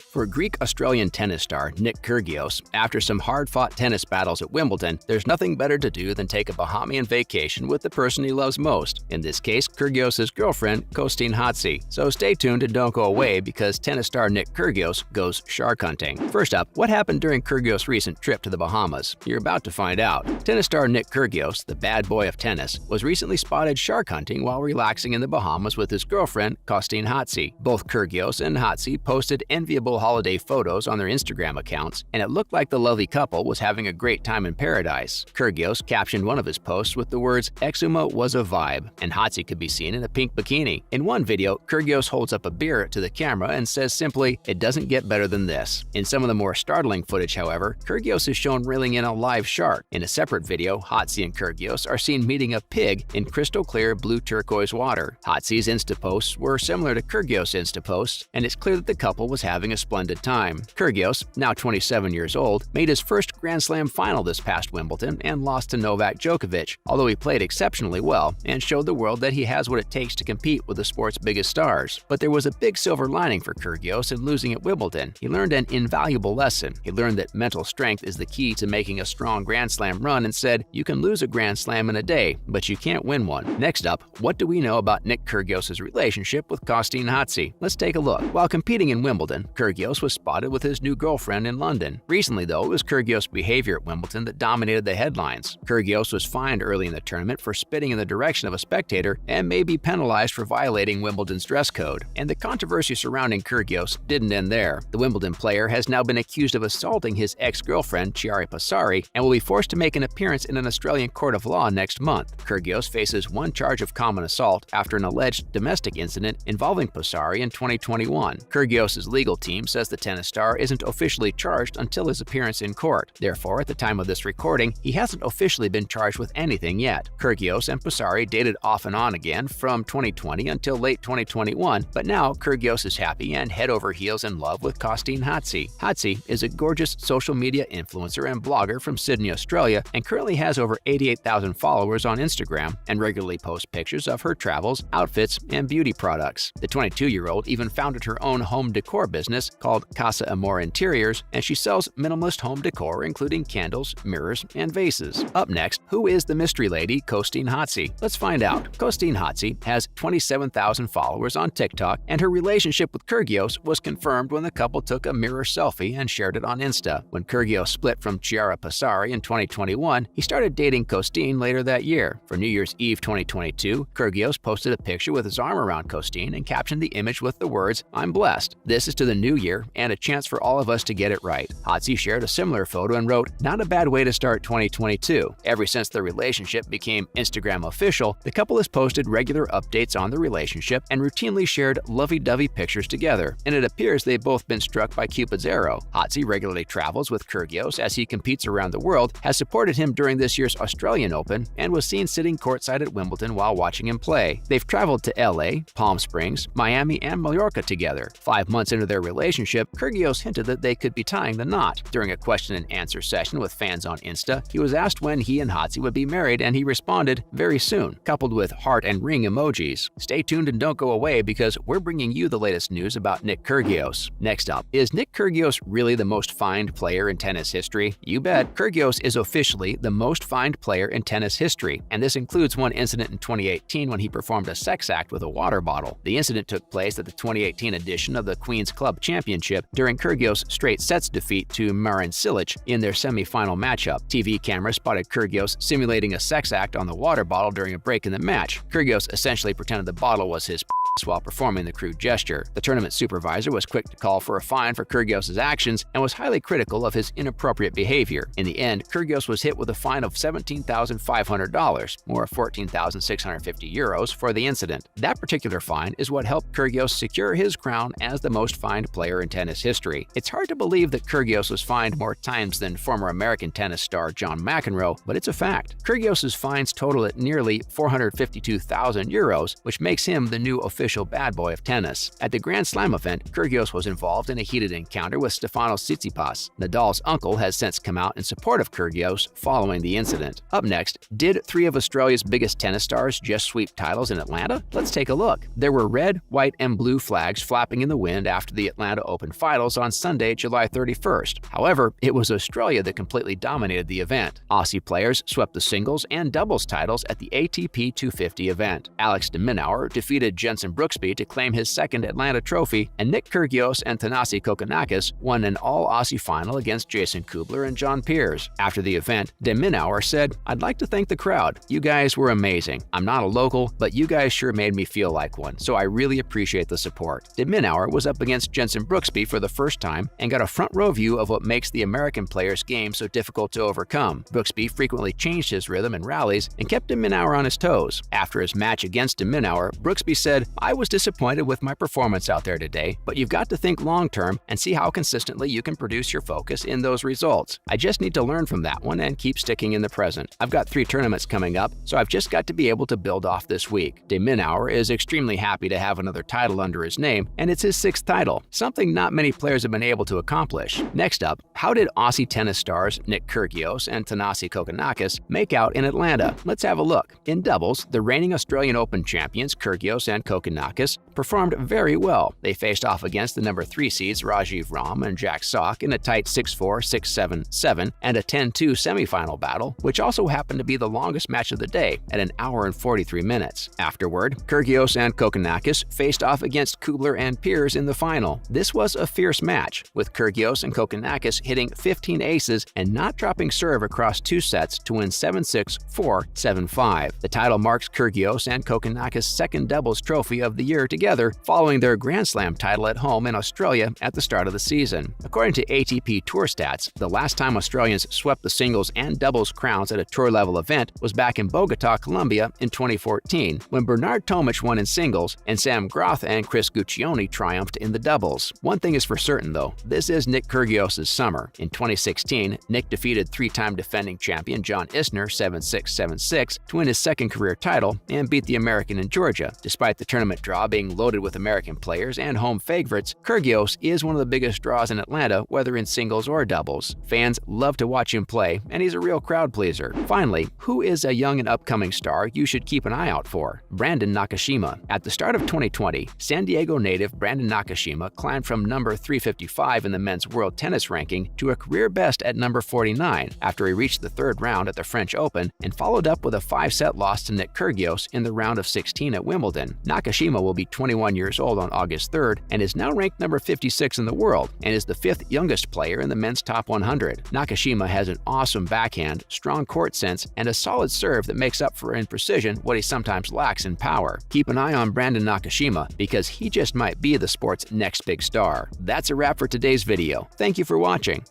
For Greek-Australian tennis star Nick Kyrgios, after some hard-fought tennis battles at Wimbledon, there's nothing better to do than take a Bahamian vacation with the person he loves most. In this case, Kyrgios' girlfriend, Kostine Hatzi. So stay tuned and don't go away because tennis star Nick Kyrgios goes shark hunting. First up, what happened during Kyrgios' recent trip to the Bahamas? You're about to find out. Tennis star Nick Kyrgios, the bad boy of tennis, was recently spotted shark hunting while relaxing in the Bahamas with his girlfriend, Kostine Hatzi. Both Kyrgios and Hatzi posted enviable holiday photos on their Instagram accounts, and it looked like the lovely couple was having a great time in paradise. Kyrgios captioned one of his posts with the words, "Exuma was a vibe," and Hatzi could be seen in a pink bikini. In one video, Kyrgios holds up a beer to the camera and says simply, "It doesn't get better than this." In some of the more startling footage, however, Kyrgios is shown reeling in a live shark. In a separate video, Hatzi and Kyrgios are seen meeting a pig in crystal clear blue turquoise water. Hatzi's Insta posts were similar to Kyrgios' Insta posts, and it's clear that the couple was having a splendid time. Kyrgios, now 27 years old, made his first Grand Slam final this past Wimbledon and lost to Novak Djokovic, although he played exceptionally well and showed the world that he has what it takes to compete with the sport's biggest stars. But there was a big silver lining for Kyrgios in losing at Wimbledon. He learned an invaluable lesson. He learned that mental strength is the key to making a strong Grand Slam run and said, "You can lose a Grand Slam in a day, but you can't win one." Next up, what do we know about Nick Kyrgios' relationship with Kostine Hatzi? Let's take a look. While competing in Wimbledon, Kyrgios was spotted with his new girlfriend in London. Recently, though, it was Kyrgios' behavior at Wimbledon that dominated the headlines. Kyrgios was fined early in the tournament for spitting in the direction of a spectator and may be penalized for violating Wimbledon's dress code. And the controversy surrounding Kyrgios didn't end there. The Wimbledon player has now been accused of assaulting his ex-girlfriend, Chiara Passari, and will be forced to make an appearance in an Australian court of law next month. Kyrgios faces one charge of common assault after an alleged domestic incident involving Passari in 2021. Kyrgios' legal team says the tennis star isn't officially charged until his appearance in court. Therefore, at the time of this recording, he hasn't officially been charged with anything yet. Kyrgios and Passari dated off and on again from 2020 until late 2021, but now Kyrgios is happy and head over heels in love with Kostine Hatzi. Hatzi is a gorgeous social media influencer and blogger from Sydney, Australia, and currently has over 88,000 followers on Instagram and regularly posts pictures of her travels, outfits, and beauty products. The 22-year-old even founded her own home decor business called Casa Amor Interiors, and she sells minimalist home decor including candles, mirrors, and vases. Up next, who is the mystery lady Kostine Hatzi? Let's find out. Kostine Hatzi has 27,000 followers on TikTok, and her relationship with Kyrgios was confirmed when the couple took a mirror selfie and shared it on Insta. When Kyrgios split from Chiara Passari in 2021, he started dating Kostine later that year. For New Year's Eve 2022, Kyrgios posted a picture with his arm around Kostine and captioned the image with the words, "I'm blessed. This is to the new year and a chance for all of us to get it right." Hatzi shared a similar photo and wrote, "Not a bad way to start 2022. Ever since their relationship became Instagram official, the couple has posted regular updates on the relationship and routinely shared lovey-dovey pictures together, and it appears they've both been struck by Cupid's arrow. Hatzi regularly travels with Kyrgios as he competes around the world, has supported him during this year's Australian Open, and was seen sitting courtside at Wimbledon while watching him play. They've traveled to LA, Palm Springs, Miami, and Mallorca together. 5 months into their relationship, Kyrgios hinted that they could be tying the knot. During a question-and-answer session with fans on Insta, he was asked when he and Hatzi would be married, and he responded, "Very soon," coupled with heart and ring emojis. Stay tuned and don't go away because we're bringing you the latest news about Nick Kyrgios. Next up, is Nick Kyrgios really the most fined player in tennis history? You bet. Kyrgios is officially the most fined player in tennis history, and this includes one incident in 2018 when he performed a sex act with a water bottle. The incident took place at the 2018 edition of the Queen's Club Championship during Kyrgios' straight sets defeat to Marin Cilic in their semi-final matchup. TV cameras spotted Kyrgios simulating a sex act on the water bottle during a break in the match. Kyrgios essentially pretended the bottle was his while performing the crude gesture. The tournament supervisor was quick to call for a fine for Kyrgios' actions and was highly critical of his inappropriate behavior. In the end, Kyrgios was hit with a fine of $17,500, or €14,650 for the incident. That particular fine is what helped Kyrgios secure his crown as the most fined player in tennis history. It's hard to believe that Kyrgios was fined more times than former American tennis star John McEnroe, but it's a fact. Kyrgios' fines total at nearly €452,000, which makes him the new official official bad boy of tennis. At the Grand Slam event, Kyrgios was involved in a heated encounter with Stefanos Tsitsipas. Nadal's uncle has since come out in support of Kyrgios following the incident. Up next, did three of Australia's biggest tennis stars just sweep titles in Atlanta? Let's take a look. There were red, white, and blue flags flapping in the wind after the Atlanta Open finals on Sunday, July 31st. However, it was Australia that completely dominated the event. Aussie players swept the singles and doubles titles at the ATP 250 event. Alex de Minaur defeated Jenson Brooksby to claim his second Atlanta trophy, and Nick Kyrgios and Thanasi Kokkinakis won an all-Aussie final against Jason Kubler and John Peers. After the event, de Minaur said, "I'd like to thank the crowd. You guys were amazing. I'm not a local, but you guys sure made me feel like one, so I really appreciate the support." De Minaur was up against Jenson Brooksby for the first time and got a front-row view of what makes the American player's game so difficult to overcome. Brooksby frequently changed his rhythm and rallies and kept de Minaur on his toes. After his match against de Minaur, Brooksby said, "I was disappointed with my performance out there today, but you've got to think long-term and see how consistently you can produce your focus in those results. I just need to learn from that one and keep sticking in the present. I've got 3 tournaments coming up, so I've just got to be able to build off this week." De Minaur is extremely happy to have another title under his name, and it's his 6th title, something not many players have been able to accomplish. Next up, how did Aussie tennis stars Nick Kyrgios and Thanasi Kokkinakis make out in Atlanta? Let's have a look. In doubles, the reigning Australian Open champions Kyrgios and Kokkinakis performed very well. They faced off against the number 3 seeds Rajiv Ram and Jack Sock in a tight 6-4, 6-7, 7, and a 10-2 semifinal battle, which also happened to be the longest match of the day at an hour and 43 minutes. Afterward, Kyrgios and Kokkinakis faced off against Kubler and Peers in the final. This was a fierce match, with Kyrgios and Kokkinakis hitting 15 aces and not dropping serve across 2 sets to win 7-6, 4, 7-5. The title marks Kyrgios and Kokkinakis' second doubles trophy of the year together, following their Grand Slam title at home in Australia at the start of the season. According to ATP Tour Stats, the last time Australians swept the singles and doubles crowns at a tour-level event was back in Bogota, Colombia in 2014, when Bernard Tomic won in singles and Sam Groth and Chris Guccione triumphed in the doubles. One thing is for certain, though, this is Nick Kyrgios' summer. In 2016, Nick defeated 3-time defending champion John Isner 7-6, 7-6 to win his second career title and beat the American in Georgia. Despite the tournament draw being loaded with American players and home favorites, Kyrgios is one of the biggest draws in Atlanta, whether in singles or doubles. Fans love to watch him play, and he's a real crowd pleaser. Finally, who is a young and upcoming star you should keep an eye out for? Brandon Nakashima. At the start of 2020, San Diego native Brandon Nakashima climbed from number 355 in the men's world tennis ranking to a career best at number 49 after he reached the 3rd round at the French Open and followed up with a 5-set loss to Nick Kyrgios in the round of 16 at Wimbledon. Nakashima will be 21 years old on August 3rd and is now ranked number 56 in the world and is the 5th youngest player in the men's top 100. Nakashima has an awesome backhand, strong court sense, and a solid serve that makes up for in precision what he sometimes lacks in power. Keep an eye on Brandon Nakashima because he just might be the sport's next big star. That's a wrap for today's video. Thank you for watching.